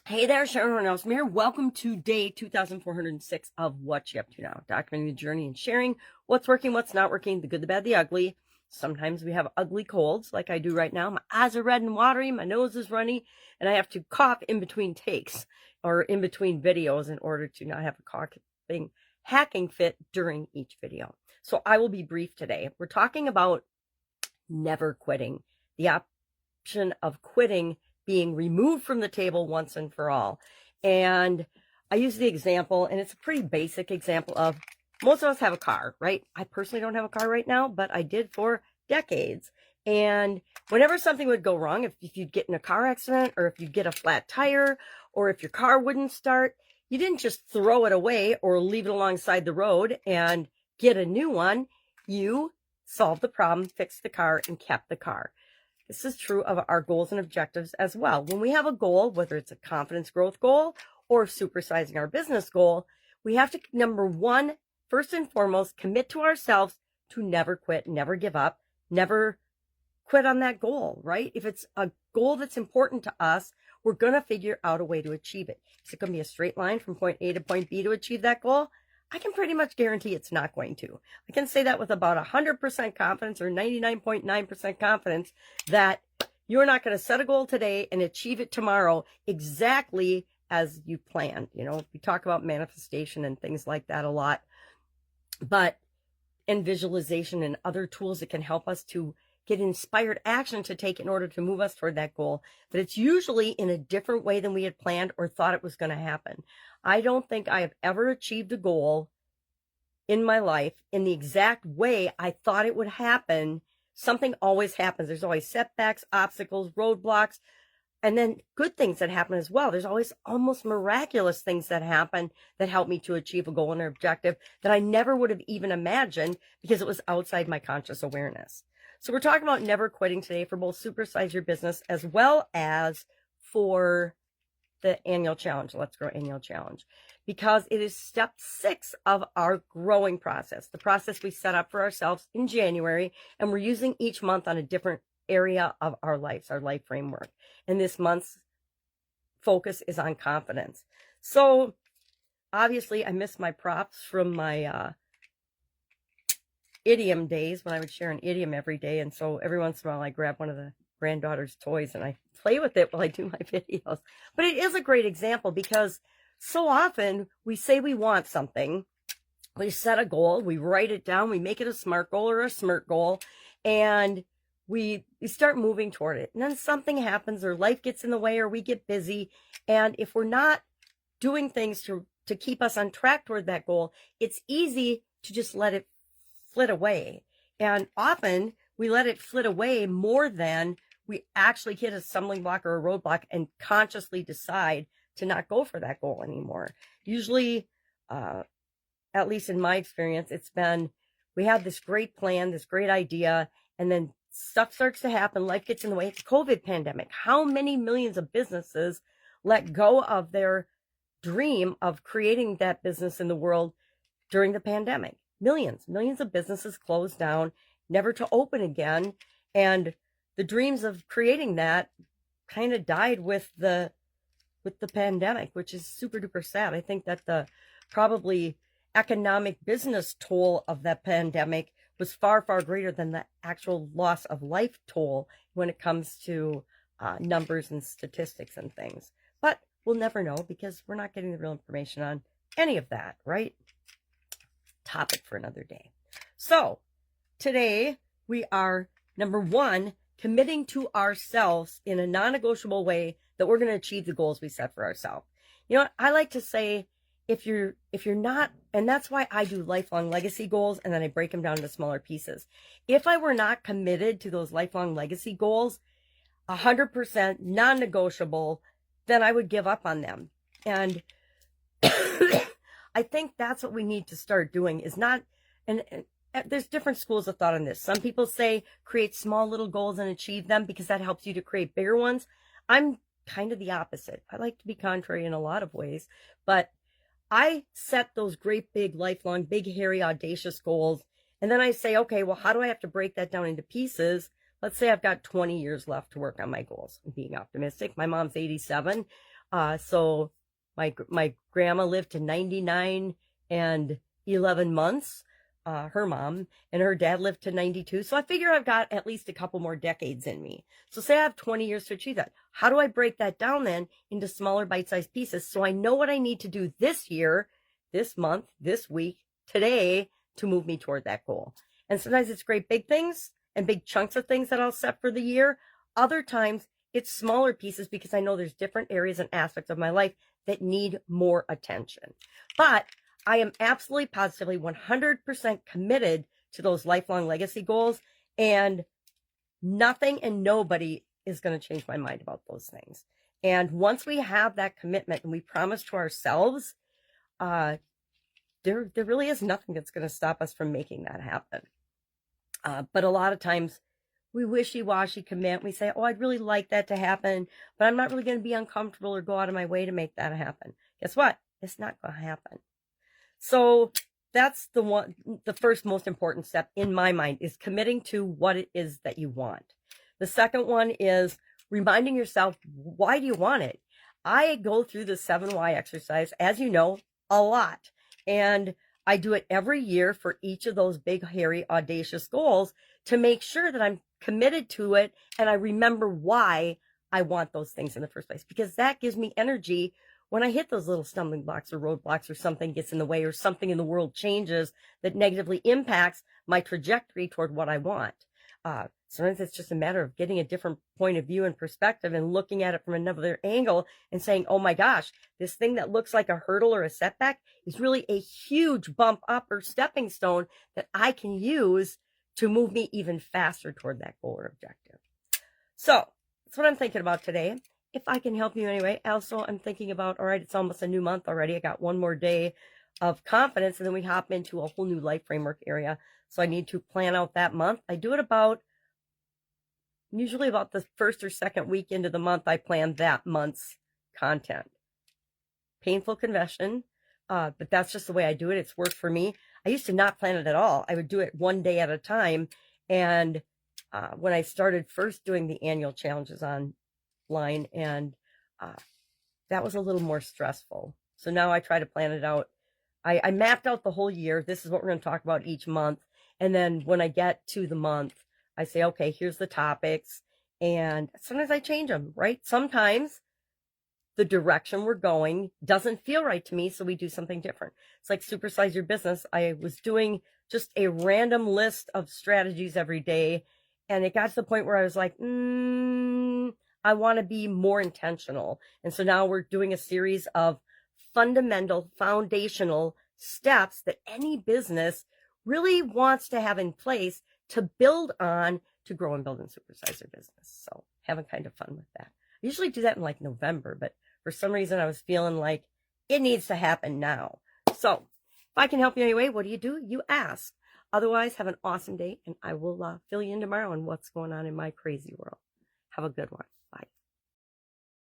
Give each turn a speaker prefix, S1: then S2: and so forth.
S1: Hey there, Horne-Ellstrom here. Welcome to day 2406 of What You Up To Now, documenting the journey and sharing what's working, what's not working, the good, the bad, the ugly. Sometimes we have ugly colds like I do right now. My eyes are red and watery, my nose is runny, and I have to cough in between takes or in between videos in order to not have a coughing hacking fit during each video. So I will be brief today. We're talking about never quitting, the option of quitting being removed from the table once and for all. And I use the example, and it's a pretty basic example of most of us have a car, right? I personally don't have a car right now, but I did for decades. And whenever something would go wrong, if you'd get in a car accident, or if you'd get a flat tire, or if your car wouldn't start, you didn't just throw it away or leave it alongside the road and get a new one. You solved the problem, fixed the car, and kept the car. This is true of our goals and objectives as well. When we have a goal, whether it's a confidence growth goal or supersizing our business goal, we have to, number one, first and foremost, commit to ourselves to never quit, never give up, never quit on that goal, right? If it's a goal that's important to us, we're going to figure out a way to achieve it. Is it going to be a straight line from point A to point B to achieve that goal? I can pretty much guarantee it's not going to. I can say that with about 100% confidence or 99.9% confidence that you're not going to set a goal today and achieve it tomorrow exactly as you planned. You know, we talk about manifestation and things like that a lot, and visualization and other tools that can help us to get inspired action to take in order to move us toward that goal. But it's usually in a different way than we had planned or thought it was going to happen. I don't think I have ever achieved a goal in my life in the exact way I thought it would happen. Something always happens. There's always setbacks, obstacles, roadblocks, and then good things that happen as well. There's always almost miraculous things that happen that help me to achieve a goal and an objective that I never would have even imagined because it was outside my conscious awareness. So we're talking about never quitting today for both Supersize Your Business as well as for the annual challenge, Let's Grow Annual Challenge, because it is step 6 of our growing process, the process we set up for ourselves in January, and we're using each month on a different area of our lives, our life framework. And this month's focus is on confidence. So obviously I missed my props from my idiom days when I would share an idiom every day. And so every once in a while I grab one of the granddaughter's toys and I play with it while I do my videos. But it is a great example because so often we say we want something, we set a goal, we write it down, we make it a SMART goal or a SMIRT goal, and we start moving toward it. And then something happens or life gets in the way or we get busy. And if we're not doing things to keep us on track toward that goal, it's easy to just let it flit away. And often we let it flit away more than we actually hit a stumbling block or a roadblock and consciously decide to not go for that goal anymore. Usually, at least in my experience, it's been, we have this great plan, this great idea, and then stuff starts to happen, life gets in the way. It's COVID pandemic. How many millions of businesses let go of their dream of creating that business in the world during the pandemic? Millions of businesses closed down, never to open again. And the dreams of creating that kind of died with the pandemic, which is super duper sad. I think that the probably economic business toll of that pandemic was far, far greater than the actual loss of life toll when it comes to numbers and statistics and things. But we'll never know because we're not getting the real information on any of that, right? Topic for another day. So today we are, number one, committing to ourselves in a non-negotiable way that we're going to achieve the goals we set for ourselves. You know what? I like to say, if you're not, and that's why I do lifelong legacy goals and then I break them down into smaller pieces. If I were not committed to those lifelong legacy goals, 100% non-negotiable, then I would give up on them. And I think that's what we need to start doing is not, and there's different schools of thought on this. Some people say create small little goals and achieve them because that helps you to create bigger ones. I'm kind of the opposite. I like to be contrary in a lot of ways, but I set those great big lifelong, big hairy audacious goals. And then I say, okay, well, how do I have to break that down into pieces? Let's say I've got 20 years left to work on my goals. I'm being optimistic. My mom's 87. So my grandma lived to 99 and 11 months, her mom, and her dad lived to 92. So I figure I've got at least a couple more decades in me. So say I have 20 years to achieve that. How do I break that down then into smaller bite-sized pieces so I know what I need to do this year, this month, this week, today to move me toward that goal? And sometimes it's great big things and big chunks of things that I'll set for the year. Other times it's smaller pieces because I know there's different areas and aspects of my life that need more attention. But I am absolutely positively 100% committed to those lifelong legacy goals, and nothing and nobody is going to change my mind about those things. And once we have that commitment and we promise to ourselves, there really is nothing that's going to stop us from making that happen. But a lot of times we wishy-washy commit. We say, oh, I'd really like that to happen, but I'm not really going to be uncomfortable or go out of my way to make that happen. Guess what? It's not going to happen. So that's the first most important step in my mind, is committing to what it is that you want. The second one is reminding yourself, why do you want it? I go through the 7 why exercise, as you know, a lot. And I do it every year for each of those big, hairy, audacious goals to make sure that I'm committed to it and I remember why I want those things in the first place, because that gives me energy when I hit those little stumbling blocks or roadblocks, or something gets in the way, or something in the world changes that negatively impacts my trajectory toward what I want. Sometimes it's just a matter of getting a different point of view and perspective and looking at it from another angle and saying, oh my gosh, this thing that looks like a hurdle or a setback is really a huge bump up or stepping stone that I can use to move me even faster toward that goal or objective. So that's what I'm thinking about today. If I can help you anyway. Also, I'm thinking about, all right, it's almost a new month already. I got one more day of confidence, and then we hop into a whole new life framework area. So I need to plan out that month. I do it usually about the first or second week into the month. I plan that month's content. Painful confession, but that's just the way I do it. It's worked for me. I used to not plan it at all. I would do it one day at a time. And when I started first doing the annual challenges online, and that was a little more stressful. So now I try to plan it out. I mapped out the whole year. This is what we're going to talk about each month. And then when I get to the month, I say, okay, here's the topics. And sometimes I change them, right? Sometimes the direction we're going doesn't feel right to me, so we do something different. It's like Supersize Your Business. I was doing just a random list of strategies every day, and it got to the point where I was like, I want to be more intentional. And so now we're doing a series of fundamental, foundational steps that any business really wants to have in place to build on to grow and build and supersize their business. So having kind of fun with that. I usually do that in like November, but for some reason I was feeling like it needs to happen now. So if I can help you anyway, what do? You ask. Otherwise, have an awesome day, and I will fill you in tomorrow on what's going on in my crazy world. Have a good one.